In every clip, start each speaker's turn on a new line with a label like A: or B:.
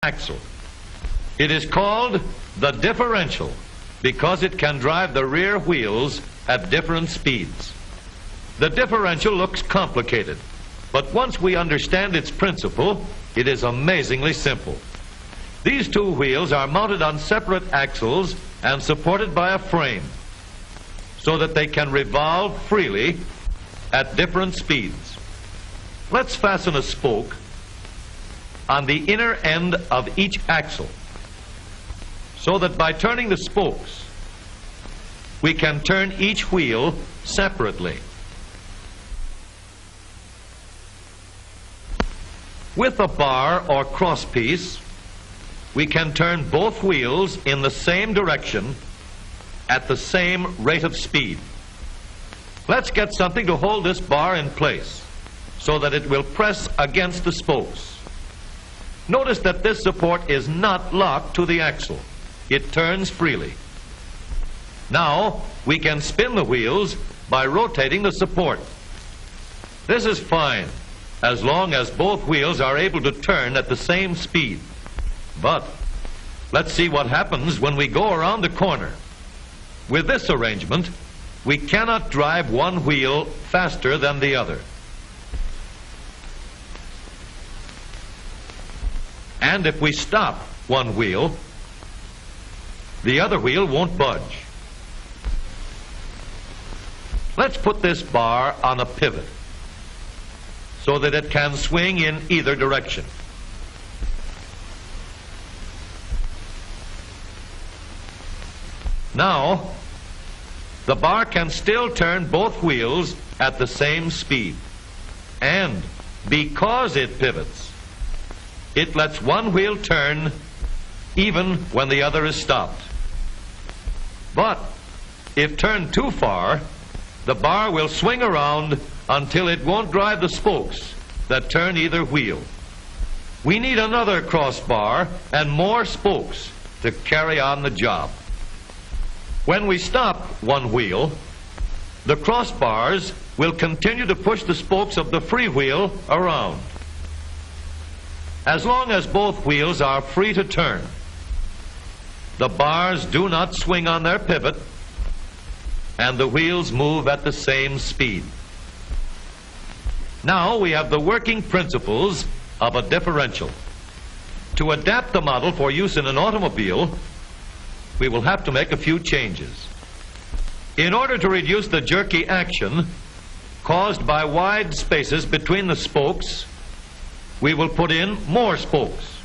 A: axle. It is called the differential because it can drive the rear wheels at different speeds. The differential looks complicated, but once we understand its principle, it is amazingly simple. These two wheels are mounted on separate axles and supported by a frame so that they can revolve freely at different speeds. Let's fasten a spoke on the inner end of each axle so that by turning the spokes, we can turn each wheel separately. With a bar or crosspiece, we can turn both wheels in the same direction at the same rate of speed. Let's get something to hold this bar in place so that it will press against the spokes. Notice that this support is not locked to the axle. It turns freely. Now we can spin the wheels by rotating the support. This is fine as long as both wheels are able to turn at the same speed. But let's see what happens when we go around the corner. With this arrangement, we cannot drive one wheel faster than the other. And if we stop one wheel, the other wheel won't budge. Let's put this bar on a pivot so that it can swing in either direction. Now, the bar can still turn both wheels at the same speed. And because it pivots, it lets one wheel turn even when the other is stopped. But if turned too far, the bar will swing around until it won't drive the spokes that turn either wheel. We need another crossbar and more spokes to carry on the job. When we stop one wheel, the crossbars will continue to push the spokes of the free wheel around. As long as both wheels are free to turn, the bars do not swing on their pivot and the wheels move at the same speed. Now we have the working principles of a differential. To adapt the model for use in an automobile, we will have to make a few changes. In order to reduce the jerky action caused by wide spaces between the spokes, we will put in more spokes.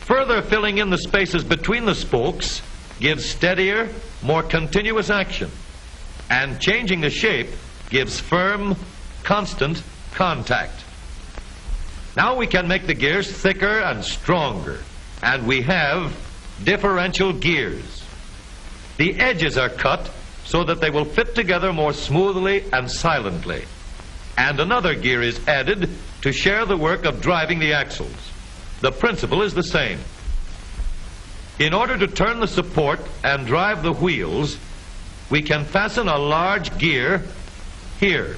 A: Further filling in the spaces between the spokes gives steadier, more continuous action, and changing the shape gives firm, constant contact. Now we can make the gears thicker and stronger, and we have differential gears. The edges are cut so that they will fit together more smoothly and silently, and another gear is added to share the work of driving the axles. The principle is the same. In order to turn the support and drive the wheels, we can fasten a large gear here,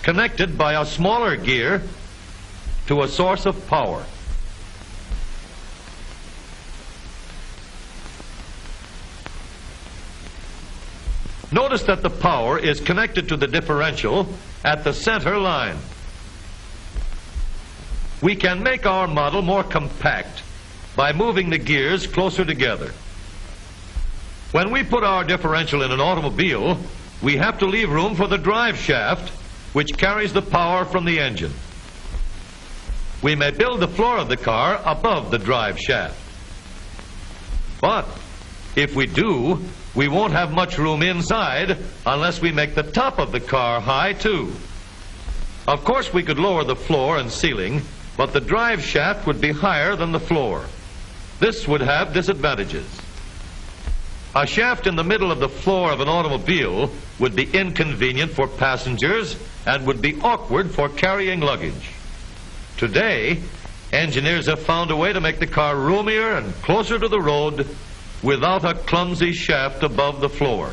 A: connected by a smaller gear to a source of power. Notice that the power is connected to the differential at the center line. We can make our model more compact by moving the gears closer together. When we put our differential in an automobile, we have to leave room for the drive shaft, which carries the power from the engine. We may build the floor of the car above the drive shaft. But if we do, we won't have much room inside unless we make the top of the car high too. Of course, we could lower the floor and ceiling, but the drive shaft would be higher than the floor. This would have disadvantages. A shaft in the middle of the floor of an automobile would be inconvenient for passengers and would be awkward for carrying luggage. Today, engineers have found a way to make the car roomier and closer to the road without a clumsy shaft above the floor.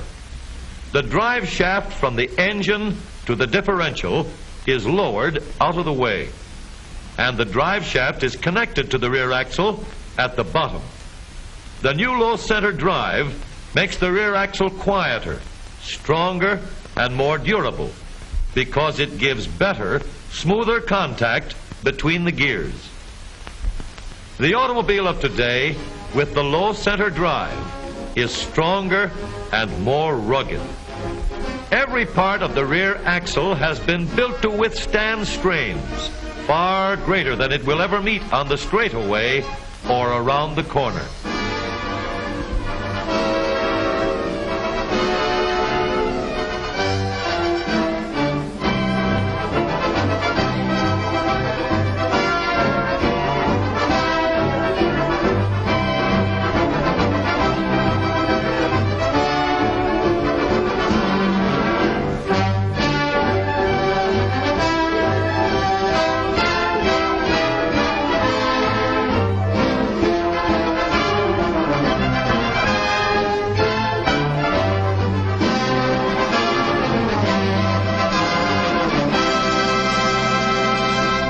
A: The drive shaft from the engine to the differential is lowered out of the way, and the drive shaft is connected to the rear axle at the bottom. The new low center drive makes the rear axle quieter, stronger, and more durable because it gives better, smoother contact between the gears. The automobile of today with the low center drive is stronger and more rugged. Every part of the rear axle has been built to withstand strains far greater than it will ever meet on the straightaway or around the corner.